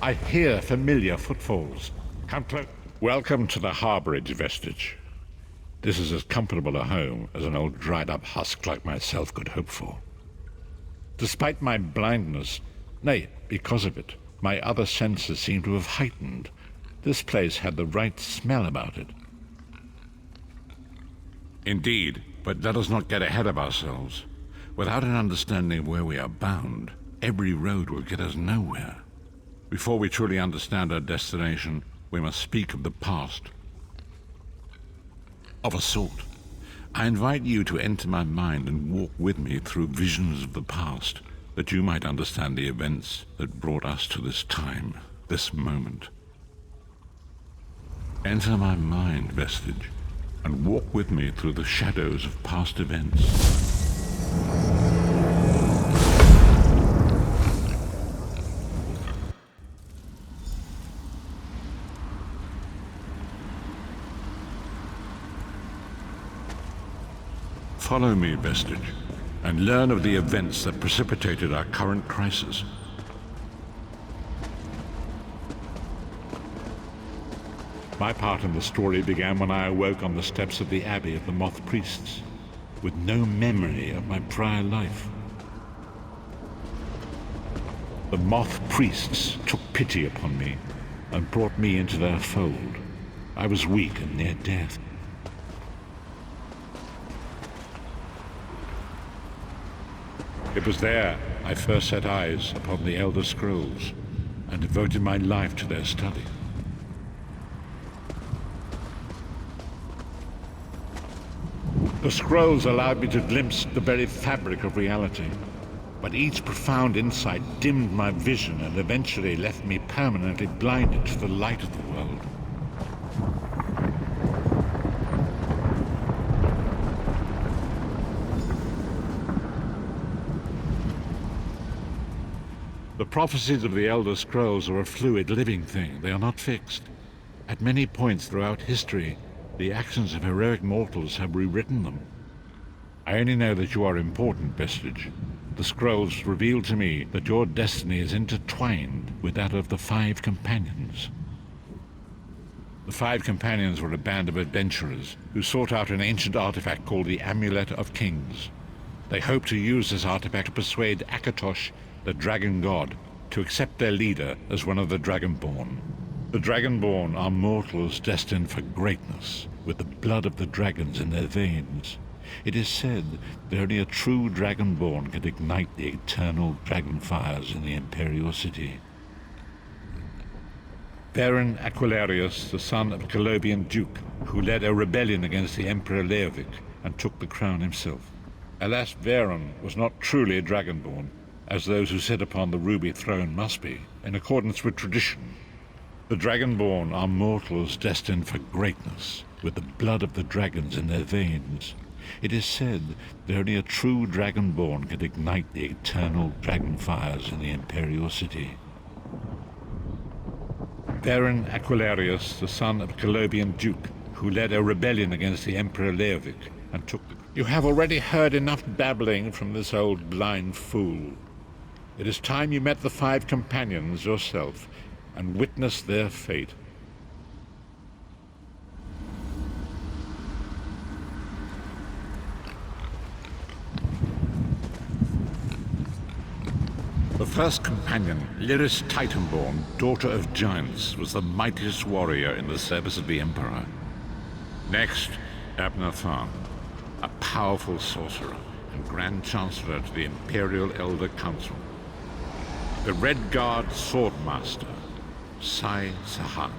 I hear familiar footfalls. Come close. Welcome to the Harborage vestige. This is as comfortable a home as an old dried-up husk like myself could hope for. Despite my blindness, nay, because of it, my other senses seem to have heightened. This place had the right smell about it. Indeed, but let us not get ahead of ourselves. Without an understanding of where we are bound, every road will get us nowhere. Before we truly understand our destination, we must speak of the past. Of a sort. I invite you to enter my mind and walk with me through visions of the past, that you might understand the events that brought us to this time, this moment. Enter my mind, vestige, and walk with me through the shadows of past events. Follow me, vestige, and learn of the events that precipitated our current crisis. My part in the story began when I awoke on the steps of the Abbey of the Moth Priests, with no memory of my prior life. The Moth Priests took pity upon me and brought me into their fold. I was weak and near death. It was there I first set eyes upon the Elder Scrolls and devoted my life to their study. The scrolls allowed me to glimpse the very fabric of reality, but each profound insight dimmed my vision and eventually left me permanently blinded to the light of the world. The prophecies of the Elder Scrolls are a fluid, living thing. They are not fixed. At many points throughout history, the actions of heroic mortals have rewritten them. I only know that you are important, vestige. The scrolls reveal to me that your destiny is intertwined with that of the Five Companions. The Five Companions were a band of adventurers who sought out an ancient artifact called the Amulet of Kings. They hoped to use this artifact to persuade Akatosh, the dragon god, to accept their leader as one of the Dragonborn. The Dragonborn are mortals destined for greatness, with the blood of the dragons in their veins. It is said that only a true Dragonborn can ignite the eternal dragon fires in the Imperial City. Varen Aquilarios, the son of a Colobian duke, who led a rebellion against the Emperor Leovic and took the crown himself. Alas, Varen was not truly a Dragonborn, as those who sit upon the ruby throne must be, in accordance with tradition. The Dragonborn are mortals destined for greatness, with the blood of the dragons in their veins. It is said that only a true Dragonborn can ignite the eternal dragon fires in the Imperial City. Varen Aquilarios, the son of a Colobian duke, who led a rebellion against the Emperor Leovic and took the... You have already heard enough babbling from this old blind fool. It is time you met the Five Companions yourself and witnessed their fate. The first companion, Lyris Titanborn, daughter of giants, was the mightiest warrior in the service of the Emperor. Next, Abnathan, a powerful sorcerer and Grand Chancellor to the Imperial Elder Council. The Red Guard Swordmaster, Sai Sahan,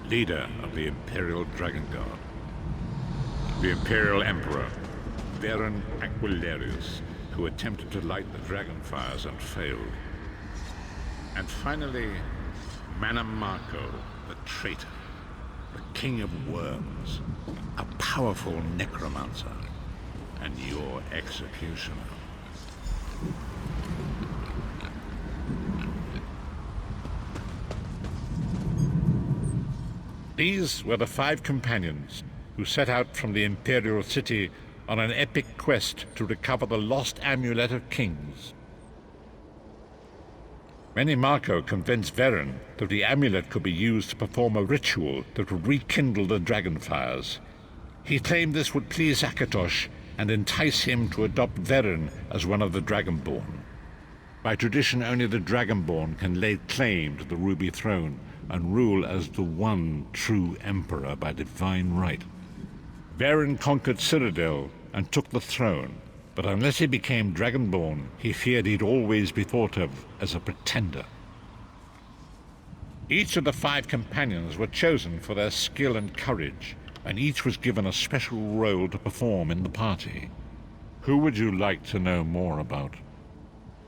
leader of the Imperial Dragon Guard. The Imperial Emperor, Varen Aquilarios, who attempted to light the dragon fires and failed. And finally, Mannimarco, the traitor, the King of Worms, a powerful necromancer, and your executioner. These were the Five Companions who set out from the Imperial City on an epic quest to recover the lost Amulet of Kings. Mannimarco convinced Varen that the amulet could be used to perform a ritual that would rekindle the dragonfires. He claimed this would please Akatosh and entice him to adopt Varen as one of the Dragonborn. By tradition, only the Dragonborn can lay claim to the Ruby Throne and rule as the one true Emperor by divine right. Varen conquered Cyrodiil and took the throne, but unless he became Dragonborn, he feared he'd always be thought of as a pretender. Each of the 5 companions were chosen for their skill and courage, and each was given a special role to perform in the party. Who would you like to know more about?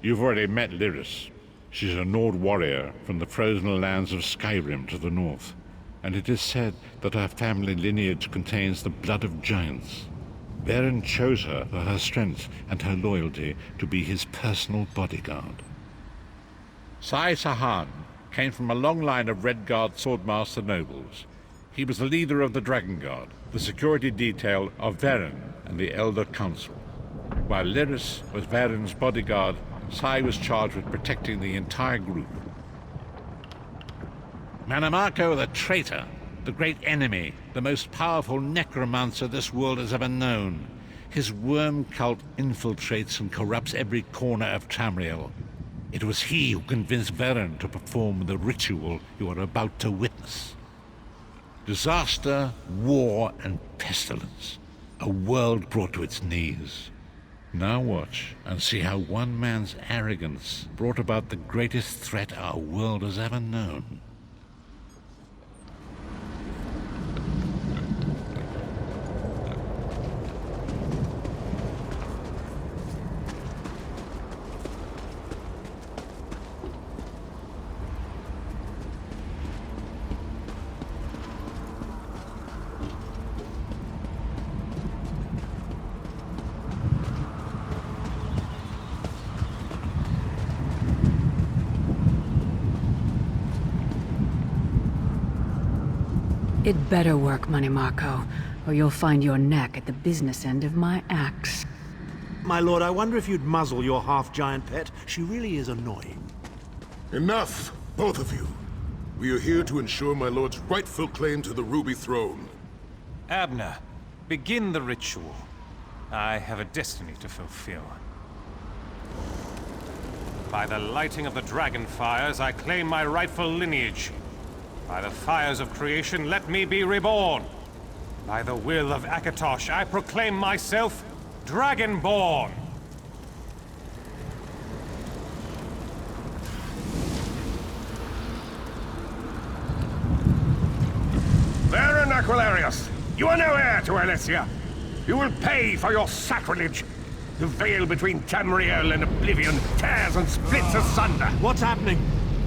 You've already met Lyris. She's a Nord warrior from the frozen lands of Skyrim to the north, and it is said that her family lineage contains the blood of giants. Varen chose her for her strength and her loyalty to be his personal bodyguard. Sai Sahan came from a long line of Redguard swordmaster nobles. He was the leader of the Dragon Guard, the security detail of Varen and the Elder Council. While Lyris was Varen's bodyguard, Sai was charged with protecting the entire group. Mannimarco the traitor, the great enemy, the most powerful necromancer this world has ever known. His worm cult infiltrates and corrupts every corner of Tamriel. It was he who convinced Varen to perform the ritual you are about to witness. Disaster, war, and pestilence. A world brought to its knees. Now watch and see how one man's arrogance brought about the greatest threat our world has ever known. It better work, Mannimarco, or you'll find your neck at the business end of my axe. My lord, I wonder if you'd muzzle your half-giant pet. She really is annoying. Enough, both of you. We are here to ensure my lord's rightful claim to the Ruby Throne. Abner, begin the ritual. I have a destiny to fulfill. By the lighting of the dragon fires, I claim my rightful lineage. By the fires of creation, let me be reborn. By the will of Akatosh, I proclaim myself Dragonborn. Varen Aquilarios, you are no heir to Alessia. You will pay for your sacrilege. The veil between Tamriel and Oblivion tears and splits asunder. What's happening?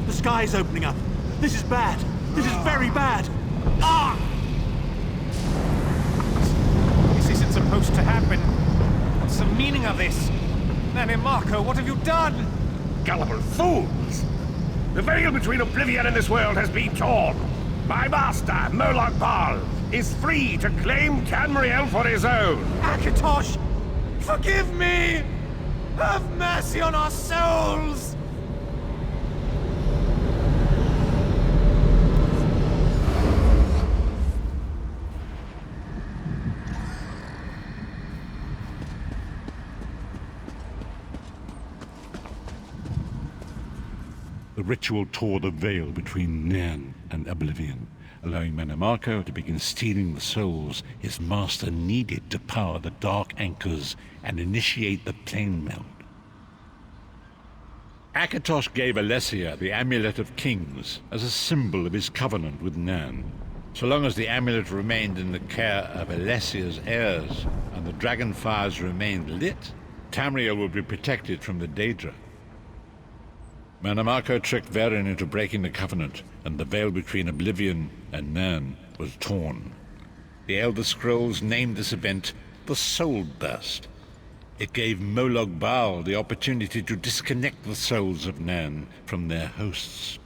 The sky's opening up. This is bad. This is very bad. Ah! This isn't supposed to happen. What's the meaning of this? Mannimarco, what have you done? Gullible fools! The veil between Oblivion and this world has been torn. My master, Moloch Baal, is free to claim Tamriel for his own. Akatosh, forgive me! Have mercy on our souls! The ritual tore the veil between Then and Oblivion, allowing Mannimarco to begin stealing the souls his master needed to power the dark anchors and initiate the plane meld. Akatosh gave Alessia the Amulet of Kings as a symbol of his covenant with Nan. So long as the amulet remained in the care of Alessia's heirs and the dragon fires remained lit, Tamriel would be protected from the Daedra. Mannimarco tricked Varen into breaking the covenant, and the veil between Oblivion and Nan was torn. The Elder Scrolls named this event the Soul Burst. It gave Moloch Baal the opportunity to disconnect the souls of Nan from their hosts.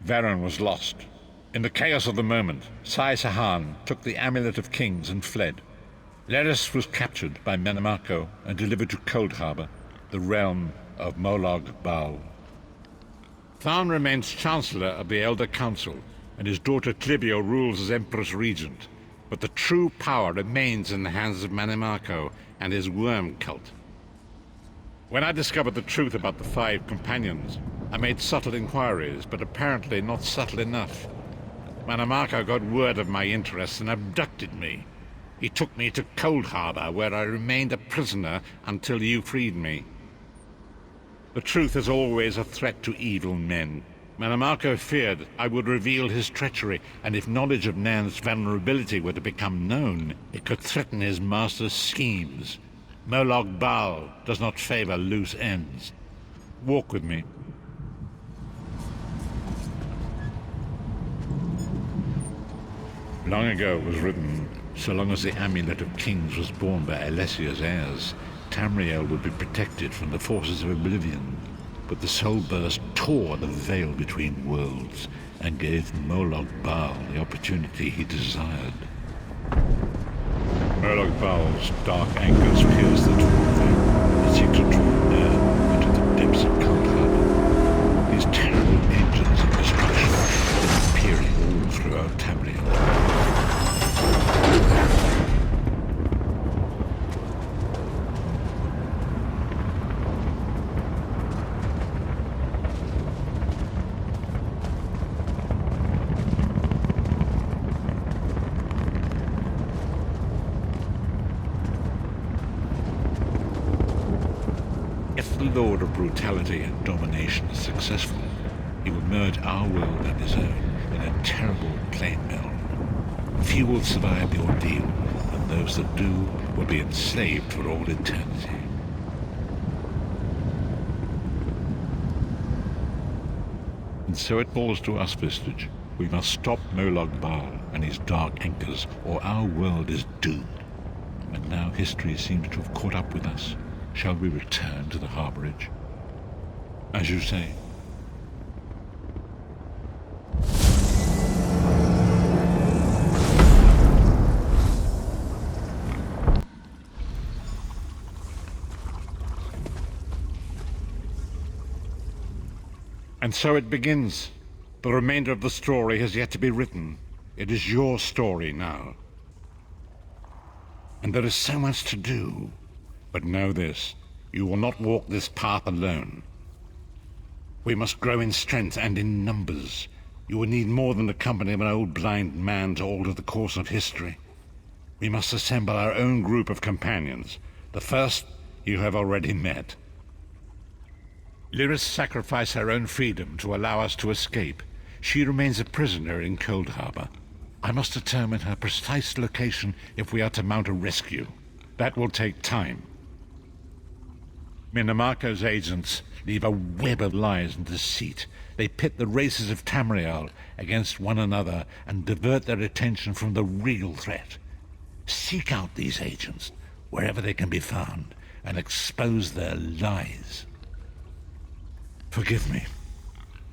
Varen was lost. In the chaos of the moment, Sai Sahan took the Amulet of Kings and fled. Lyris was captured by Mannimarco and delivered to Cold Harbor, the realm of Moloch Baal. Tharn remains Chancellor of the Elder Council, and his daughter Clibio rules as Empress Regent. But the true power remains in the hands of Mannimarco and his worm cult. When I discovered the truth about the 5 companions, I made subtle inquiries, but apparently not subtle enough. Mannimarco got word of my interests and abducted me. He took me to Cold Harbor, where I remained a prisoner until you freed me. The truth is always a threat to evil men. Mannimarco feared I would reveal his treachery, and if knowledge of Nan's vulnerability were to become known, it could threaten his master's schemes. Molag Bal does not favor loose ends. Walk with me. Long ago it was written, so long as the Amulet of Kings was borne by Alessia's heirs, Tamriel would be protected from the forces of oblivion. But the soul burst tore the veil between worlds and gave Molag Bal the opportunity he desired. Molag Bal's dark anchors pierced the torn veil and seemed to draw near into the depths of Cold Harbor. These terrible engines of destruction were appearing all throughout Tamriel. If the Lord of Brutality and Domination is successful, he will merge our world and his own in a terrible plain meld. Few will survive the ordeal, and those that do will be enslaved for all eternity. And so it falls to us, Vistage. We must stop Molag Bal and his dark anchors, or our world is doomed. And now history seems to have caught up with us. Shall we return to the Harborage? As you say. And so it begins. The remainder of the story has yet to be written. It is your story now. And there is so much to do. But know this, you will not walk this path alone. We must grow in strength and in numbers. You will need more than the company of an old blind man to alter the course of history. We must assemble our own group of companions. The first you have already met. Lyris sacrificed her own freedom to allow us to escape. She remains a prisoner in Cold Harbor. I must determine her precise location if we are to mount a rescue. That will take time. Mannimarco's agents leave a web of lies and deceit. They pit the races of Tamriel against one another and divert their attention from the real threat. Seek out these agents wherever they can be found and expose their lies. Forgive me.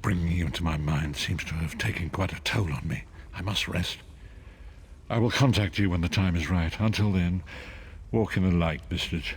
Bringing you into my mind seems to have taken quite a toll on me. I must rest. I will contact you when the time is right. Until then, walk in the light, Vistage.